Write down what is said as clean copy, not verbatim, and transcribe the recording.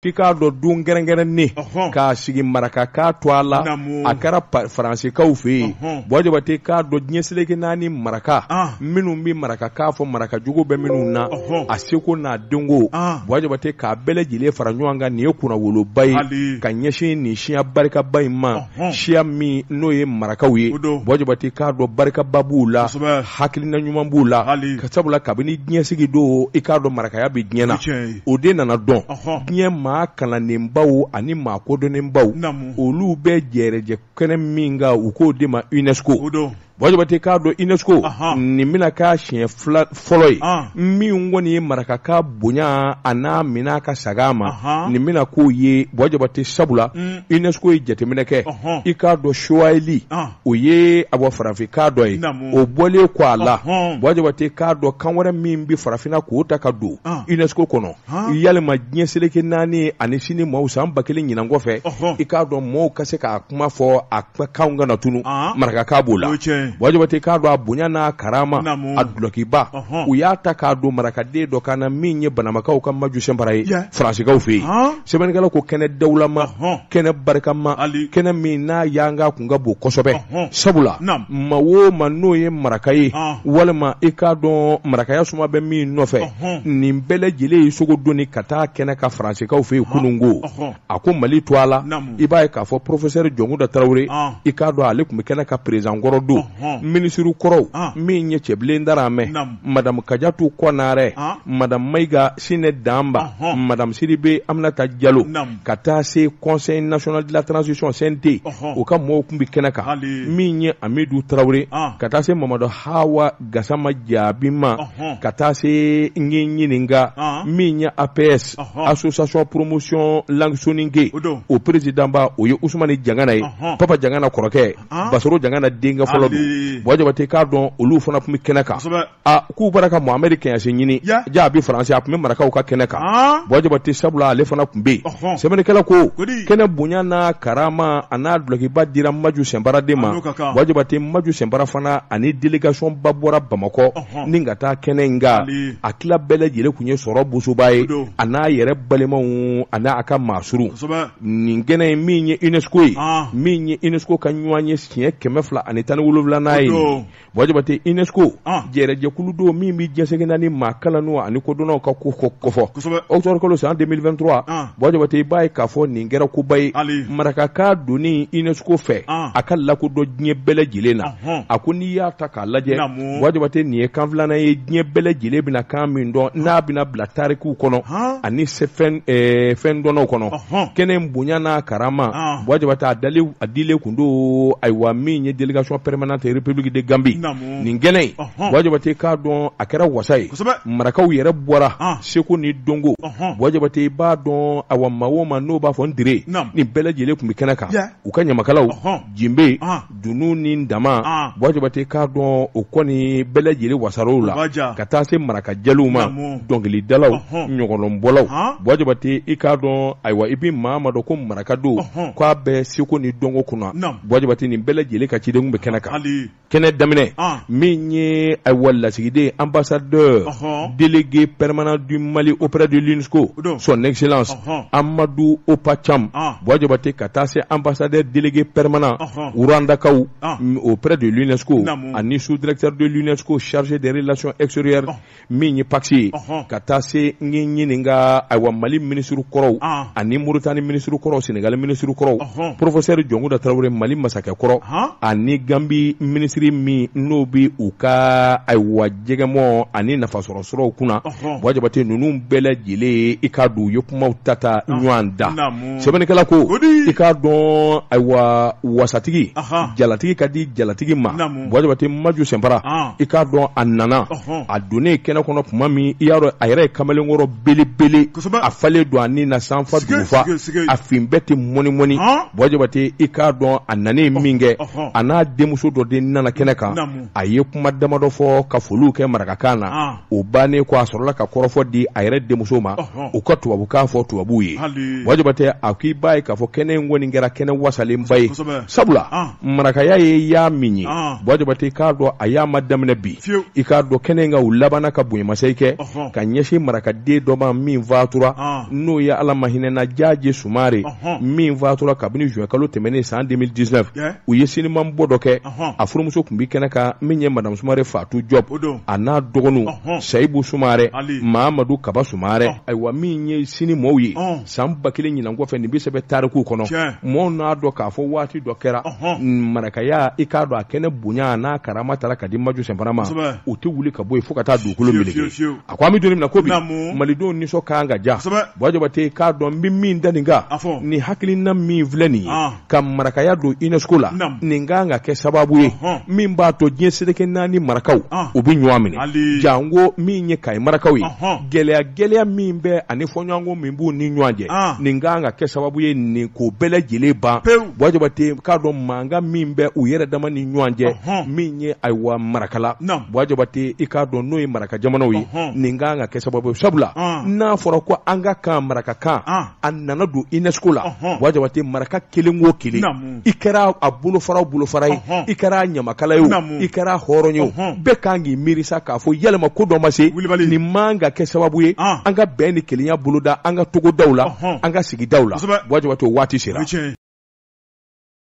K'a dɔ don gɛrɛngɛrɛn ne k'a sigi maraka k'a to a la a kɛra faransikaw fɛ yen Bɔjabate k'a dɔ diɲɛ seleke naani maraka minnu bɛ maraka k'a fɔ marakajugu bɛ minnu na a seko n'a denko Bɔjabate k'a bɛɛ lajɛlen fara ɲɔgɔn kan nin ye kunnawoloba ye ka ɲɛsin nin siya barikaba in ma siya min n'o ye marakaw ye Bɔjabate k'a dɔ barikaba b'u la hakilina ɲuman b'u la ka sabula kabini diɲɛ sigi don i k'a dɔn marakaya bɛ diɲɛ na o de nana dɔn diɲɛ maa kalanenbaw ani maa kodɔnnenbaw olu bɛ jɛrɛjɛ kɛnɛ min kan u k'o de ma UNESCO Bɔjabate k'a dɔn UNESCO nin bɛna k'a siɲɛ fɔlɔ ye min kɔni ye marakaka bonya a n'a minɛ ka saga ma nin bɛna k'o ye Bɔjabate sabula UNESCO ye jateminɛ kɛ i k'a dɔn Suwahili o ye a bɔ farafinkan dɔ ye o bɔlen kɔ a la Bɔjabate k'a dɔn kan wɛrɛ min bɛ farafinna k'o ta ka don UNESCO kɔnɔ yalima diɲɛ seleke naani ani sini maaw san 1000 ɲinan kɔfɛ i k'a dɔn maaw ka se k'a kuma fɔ a kanw kana tunu marakaka b'o la Bɔjabate k'a dɔn a bonya n'a karama a dulokiba u y'a ta k'a don marakaden dɔ kan na min ye banamakaw ka maju sɛnbara ye faransikaw fɛ yen sɛbɛnnikɛlaw ko kɛnɛ dawulama kɛnɛ barikama kɛnɛ min n'a y'anga kun ka bon kosɛbɛ sabula ma o ma n'o ye maraka ye walima i k'a dɔn marakaya suma bɛ min nɔfɛ nin bɛɛ lajɛlen ye sogo donni ka taa kɛnɛ ka faransikaw fɛ yen kununko a ko Mali to a la i b'a ye k'a fɔ professeur Jɔnkuda Tarawele i k'a dɔn ale tun bɛ kɛnɛ ka président kɔrɔ don minisiri kɔrɔw min ye cɛbilen daramɛ madame Kajatu Kɔnare madame Maïga Sine Damba madame Sidibe Aminata Diallo ka taa se conseil national de la transition CNT o ka mɔgɔw tun bɛ kɛnɛ kan min ye Amidou Tarawele ka taa se Mamadou Hawa Gassama Jabima ka taa se Ɲininga min ye APS association promotion langue soninke o président ba o ye Ousmane Jangana ye Papa Jangana kɔrɔkɛ Basoro Jangana denkɛ fɔlɔ don Bɔjabate k'a dɔn olu fana tun bɛ kɛnɛ kan k'u bɔra ka Mohamed Kɛɲɛse ɲini jaabi faransi a tun bɛ marakaw ka kɛnɛ kan Bɔjabate sabula ale fana tun bɛ yen sɛbɛnnikɛla ko kɛnɛ bonya n'a karama a n'a dulokiba dira Maju Sɛnbara de ma Bɔjabate Maju Sɛnbara fana ani délégation ba bɔra Bamakɔ ni ka taa kɛnɛ in kan a tila bɛɛ lajɛlen tun ye sɔrɔ bosoba ye a n'a yɛrɛ balimaw a n'a ka maasuru nin kɛnɛ in min ye UNESCO ye min ye UNESCO ka ɲɔgɔn ye siɲɛ 217 n'a ye Bɔjabate UNESCO jɛrɛjɛkulu don min bɛ diɲɛsegin naani maa kalannw ani kodɔnnaw ka ko kɔfɔ octobre kalo san 2023 Bɔjabate i b'a ye k'a fɔ nin kɛra koba ye marakaka donni UNESCO fɛ a ka lakodɔn diɲɛ bɛɛ lajɛlen na a ko n'i y'a ta k'a lajɛ Bɔjabate nin ye kan filanan ye diɲɛ bɛɛ lajɛlen bɛna kan min dɔn n'a bɛna bila tarikiw kɔnɔ ani fɛn dɔnnaw kɔnɔ kɛnɛ bonya n'a karama Bɔjabate a dilen kun don ayiwa min ye délégation permanente République de Gambie nin kɛnɛ in Bɔjabate k'a dɔn a kɛra wasa ye marakaw yɛrɛ bɔra seko ni dongo Bɔjabate i b'a dɔn awa maa o maa n'o b'a fɔ n dire nin bɛɛ lajɛlen tun bɛ kɛnɛ kan u ka ɲamakalaw Jimbe Dunu ni Dama Bɔjabate k'a dɔn o kɔni bɛɛ lajɛlen wasar'o la ka taa se marakajɛliw ma dɔnkilidalaw ɲɔgɔnlɔnbɔlaw Bɔjabate i k'a dɔn ayiwa i bɛ maa dɔn ko maraka don k'a bɛ seko ni dongo kunna Bɔjabate nin bɛɛ lajɛlen ka ciden bɛ kɛnɛ kan kɛnɛ daminɛ min ye ayiwa lasigiden ambassadeur délégué permanent du Mali auprès de l'UNESCO son excellence Amadou Opacham Bɔjabate ka taa se ambassadeur délégué permanent Rwandakaw auprès de l'UNESCO ani sous-directeur de l'UNESCO chargé des relations extérieures min ye Paxi ka taa se ɲininka ayiwa Mali ministre kɔrɔw ani Mauritanie ministre kɔrɔw Sénégal ministre kɔrɔw professeur Jɔnkuda Tarawele Mali masakɛ kɔrɔ ani Gambie ministre min n'o bi u ka ayiwa jɛgɛmɔ ani nafasɔrɔsɔrɔw kunna Bɔjabate ninnu bɛɛ lajɛlen i k'a dɔn u ye kumaw ta ɲɔgɔn da sɛbɛnnikɛla ko i k'a dɔn ayiwa wasatigi jalatigi ka di jalatigi ma Bɔjabate Maju Sɛnbara i k'a dɔn a nana a donnen kɛnɛ kɔnɔ tuma min i y'a dɔn a yɛrɛ ye kamalenkɔrɔ belebele a falen don a ni na sanfa dugufa a fin bɛɛ tɛ mɔni Bɔjabate i k'a dɔn a nanen min kɛ a n'a denmuso dɔ de nana kɛnɛ kan a ye kuma damadɔ fɔ ka foliw kɛ marakakan na o bannen ko a sɔrɔla ka kɔrɔfɔ di a yɛrɛ denmuso ma u ka tubabukan fɔ tubabuw ye Wajabatɛ a k'i b'a ye k'a fɔ kɛnɛ in kɔni kɛra kɛnɛ wasalenba ye sabula marakaya ye y'a min ye Wajabatɛ k'a dɔn a y'a ma daminɛ bi i k'a dɔn kɛnɛ in ka u labanna ka bonyamasegin kɛ ka ɲɛsin marakaden dɔ ma min faatura n'o ye Ala ma hinɛna Jaaje Sumare min faatura kabini juin kalo tɛmɛnen san 2019 u ye sinimabɔ dɔ kɛ a furumuso tun bi kɛnɛ kan min ye Madame Sumare Fatou Diop a n'a dɔgɔninw Sayibu Sumare Mahamadu Kaba Sumare ayiwa min ye sini mɔɔw ye san 1000 ɲinan kɔfɛ nin bi sɛbɛn tarikuw kɔnɔ mɔɔw n'a dɔn k'a fɔ waati dɔ kɛra marakaya i k'a dɔn a kɛnɛ bonya n'a karama taara ka di Maju Sɛnfana ma u tɛ wuli ka bɔ yen fo ka taa dugukolo meleke a ko an bɛ don min na ko bi malidenw nisɔn ka kan ka diya Wajabatɛ k'a dɔn n bɛ min da nin kan ni hakilina min filɛ nin ye ka marakaya don UNESCO la nin ka kan ka kɛ sababu ye min b'a to diɲɛ seleke 4 marakaw u bɛ ɲɔgɔn minɛ jango min ye Kayi marakaw ye gɛlɛya min bɛ ani fɔɲɔgɔnkɔ min b'u ni ɲɔgɔn cɛ nin ka kan ka kɛ sababu ye nin ko bɛɛ lajɛlen ban Wajabatɛ k'a dɔn mankan min bɛ u yɛrɛ dama ni ɲɔgɔn cɛ min ye ayiwa marakala Wajabatɛ i k'a dɔn n'o ye maraka jamanaw ye nin ka kan ka kɛ sababu ye sabula n'a fɔra ko an ka kan marakakan a nana don UNESCO la Wajabatɛ maraka kelen o kelen i kɛra a bolofara ye i kɛra ɲamakala ye o i kɛra hɔrɔn ye o bɛɛ kan k'i miiri sa k'a fɔ yalima ko dɔ ma se nin man ka kɛ sababu ye an ka bɛn ni kelenya boloda an ka togodaw la an ka sigidaw la Wajabatɛ o waati sera